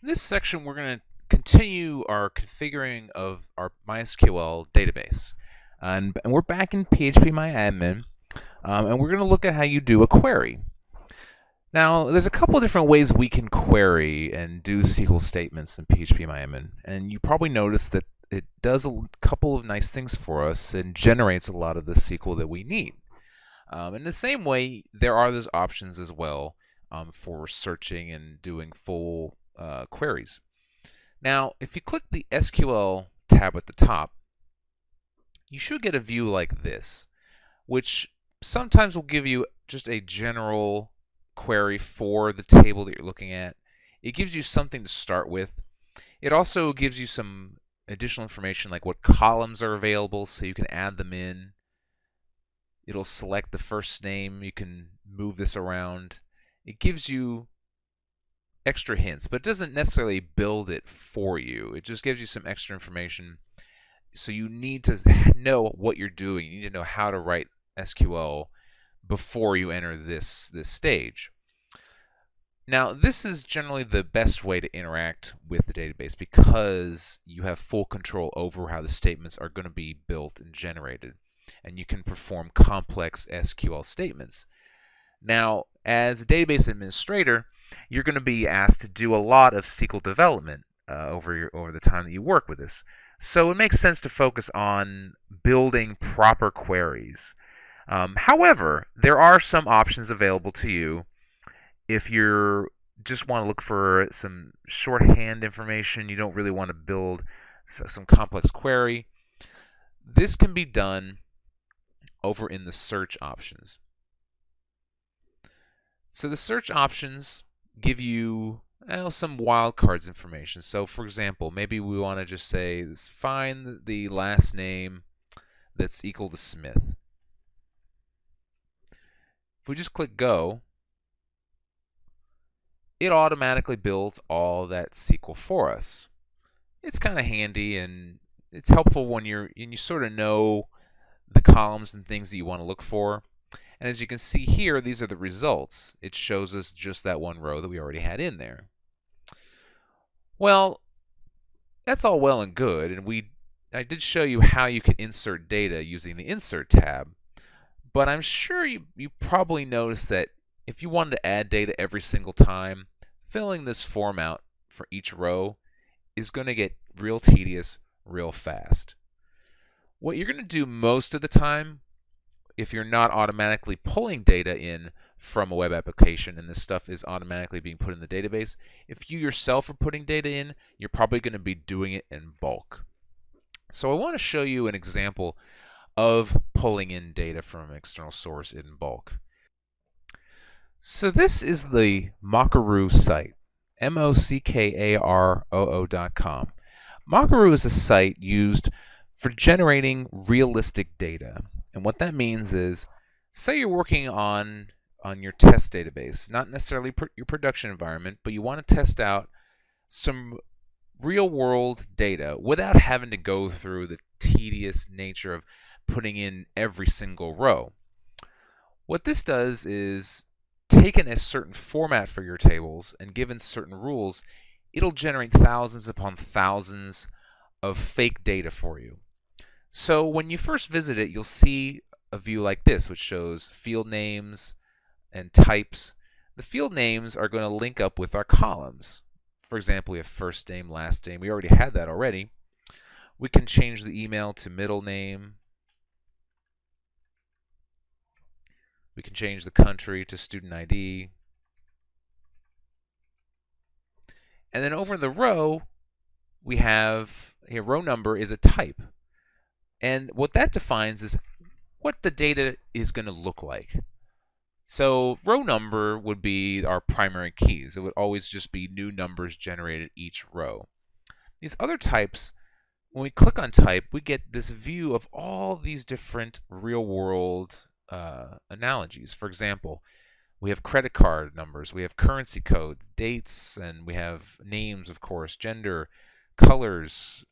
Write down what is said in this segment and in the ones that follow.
In this section, we're going to continue our configuring of our MySQL database. And we're back in PHP and we're going to look at how you do a query. Now, there's a couple of different ways we can query and do SQL statements in PHP and you probably noticed that it does a couple of nice things for us and generates a lot of the SQL that we need. In the same way, there are those options as well for searching and doing full queries. Now, if you click the SQL tab at the top, you should get a view like this, which sometimes will give you just a general query for the table that you're looking at. It gives you something to start with. It also gives you some additional information like what columns are available so you can add them in. It'll select the first name. You can move this around. It gives you extra hints, but it doesn't necessarily build it for you. It just gives you some extra information. So you need to know what you're doing. You need to know how to write SQL before you enter this stage. Now, this is generally the best way to interact with the database because you have full control over how the statements are going to be built and generated, and you can perform complex SQL statements. Now, as a database administrator, you're going to be asked to do a lot of SQL development over the time that you work with this. So it makes sense to focus on building proper queries. However, there are some options available to you if you just want to look for some shorthand information. You don't really want to build some complex query. This can be done over in the search options. So the search options give you some wildcards information. So for example, maybe we want to just say, find the last name that's equal to Smith. If we just click go, it automatically builds all that SQL for us. It's kind of handy and it's helpful when you sort of know the columns and things that you want to look for. And as you can see here, these are the results. It shows us just that one row that we already had in there. Well, that's all well and good, and I did show you how you can insert data using the Insert tab, but I'm sure you probably noticed that if you wanted to add data every single time, filling this form out for each row is going to get real tedious real fast. What you're going to do most of the time, if you're not automatically pulling data in from a web application and this stuff is automatically being put in the database, if you yourself are putting data in, you're probably going to be doing it in bulk. So I want to show you an example of pulling in data from an external source in bulk. So this is the Mockaroo site, MOCKAROO.com. Mockaroo is a site used for generating realistic data. And what that means is, say you're working on your test database, not necessarily your production environment, but you want to test out some real-world data without having to go through the tedious nature of putting in every single row. What this does is, taken a certain format for your tables and given certain rules, it'll generate thousands upon thousands of fake data for you. So when you first visit it, you'll see a view like this, which shows field names and types. The field names are going to link up with our columns. For example, we have first name, last name. We already had that already. We can change the email to middle name. We can change the country to student ID. And then over in the row, we have a row number is a type. And what that defines is what the data is going to look like. So row number would be our primary keys. It would always just be new numbers generated each row. These other types, when we click on type, we get this view of all these different real-world analogies. For example, we have credit card numbers, we have currency codes, dates, and we have names, of course, gender, colors,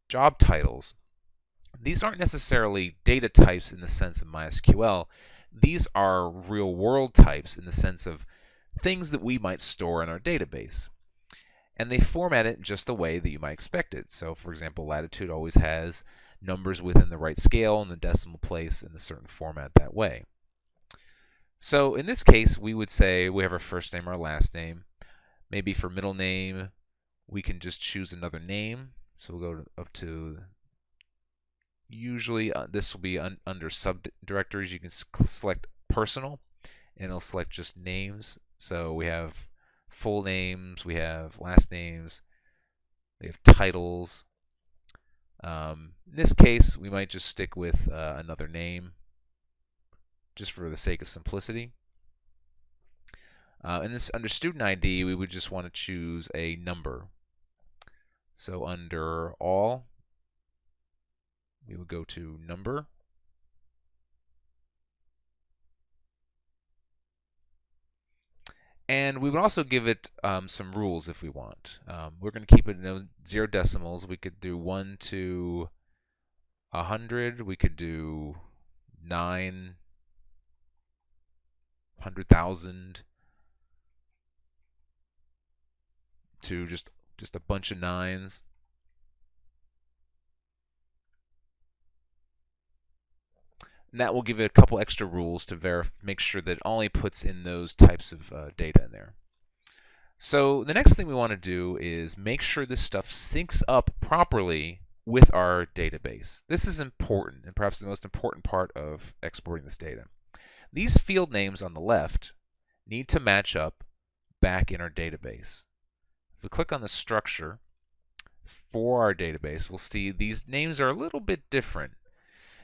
job titles. These aren't necessarily data types in the sense of MySQL. These are real-world types in the sense of things that we might store in our database. and they format it just the way that you might expect it. So for example, latitude always has numbers within the right scale and the decimal place in a certain format that way. So in this case, we would say we have our first name, our last name. Maybe for middle name, we can just choose another name. So we'll go up to, usually this will be under subdirectories. You can select personal, and it'll select just names. So we have full names, we have last names, we have titles. In this case, we might just stick with another name, just for the sake of simplicity. And this under student ID, we would just want to choose a number. So under all, we would go to number. And we would also give it some rules if we want. We're going to keep it in 0 decimals. We could do 1 to 100. We could do 900,000 to just a bunch of nines. And that will give it a couple extra rules to make sure that it only puts in those types of data in there. So the next thing we want to do is make sure this stuff syncs up properly with our database. This is important, and perhaps the most important part of exporting this data. These field names on the left need to match up back in our database. If we click on the structure for our database, we'll see these names are a little bit different.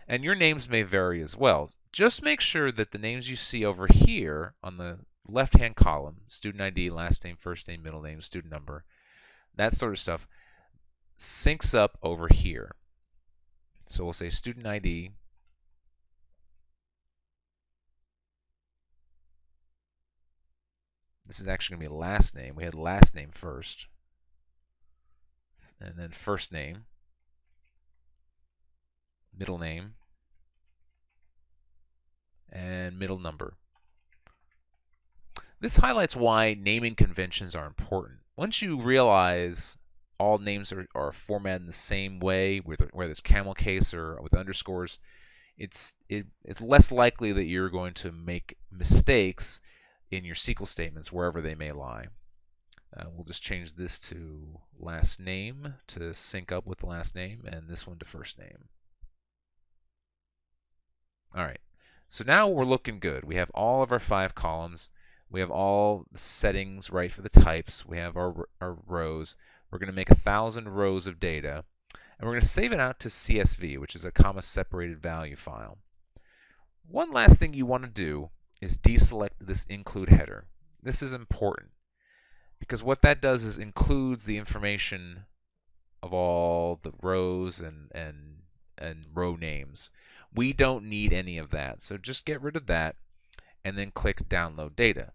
And your names may vary as well. Just make sure that the names you see over here on the left-hand column, student ID, last name, first name, middle name, student number, that sort of stuff, syncs up over here. So we'll say student ID. This is actually going to be last name. We had last name first, and then first name, middle name, and middle number. This highlights why naming conventions are important. Once you realize all names are formatted in the same way, whether it's camel case or with underscores, it's less likely that you're going to make mistakes in your SQL statements wherever they may lie. We'll just change this to last name to sync up with the last name, and this one to first name. All right, so now we're looking good. We have all of our 5 columns. We have all the settings right for the types. We have our rows. We're going to make 1,000 rows of data, and we're going to save it out to CSV, which is a comma-separated value file. One last thing you want to do is deselect this include header. This is important because what that does is includes the information of all the rows and row names. We don't need any of that, so just get rid of that and then click download data.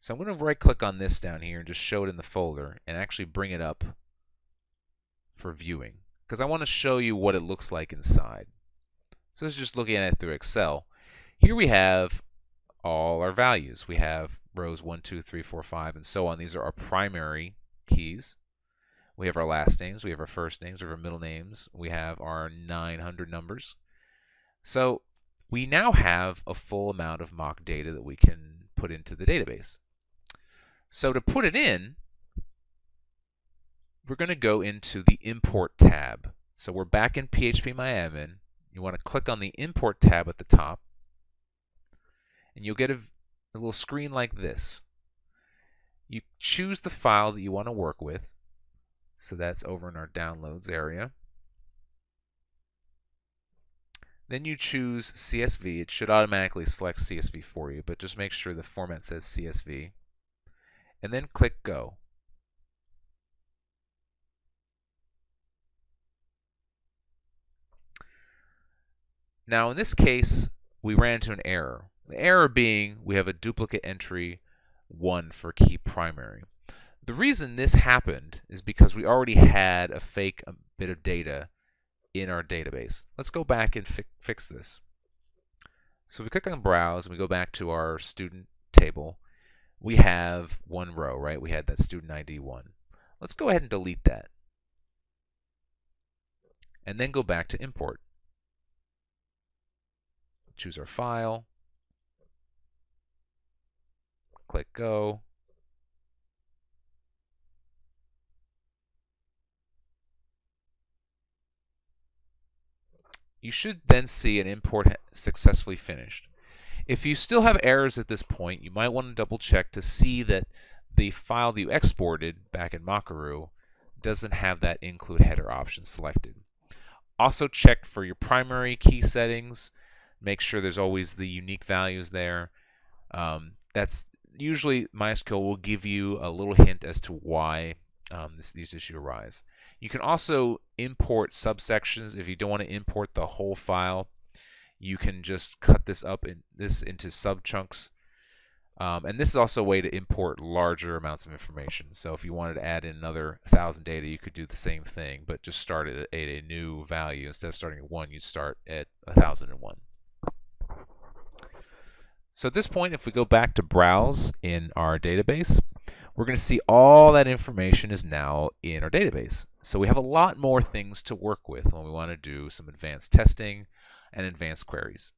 So I'm going to right click on this down here and just show it in the folder and actually bring it up for viewing because I want to show you what it looks like inside. So this is just looking at it through Excel. Here we have all our values. We have rows 1, 2, 3, 4, 5, and so on. These are our primary keys. We have our last names, we have our first names, we have our middle names, we have our 900 numbers. So we now have a full amount of mock data that we can put into the database. So to put it in, we're going to go into the Import tab. So we're back in PHPMyAdmin. You want to click on the Import tab at the top, and you'll get a little screen like this. You choose the file that you want to work with. So that's over in our Downloads area. Then you choose CSV. It should automatically select CSV for you, but just make sure the format says CSV. And then click Go. Now in this case, we ran into an error. The error being we have a duplicate entry 1 for key primary. The reason this happened is because we already had a fake bit of data in our database. Let's go back and fix this. So we click on Browse and we go back to our student table. we have one row, right? We had that student ID 1. Let's go ahead and delete that. And then go back to import. Choose our file. Click go. You should then see an import successfully finished. If you still have errors at this point, you might want to double check to see that the file that you exported back in Makaru doesn't have that include header option selected. Also check for your primary key settings. Make sure there's always the unique values there. That's usually MySQL will give you a little hint as to why these issues arise. You can also import subsections. If you don't want to import the whole file, you can just cut this up into sub chunks. And this is also a way to import larger amounts of information. So if you wanted to add in another 1,000 data, you could do the same thing, but just start at a new value. Instead of starting at 1, you start at 1,001. So at this point, if we go back to browse in our database, we're going to see all that information is now in our database. So we have a lot more things to work with when we want to do some advanced testing and advanced queries.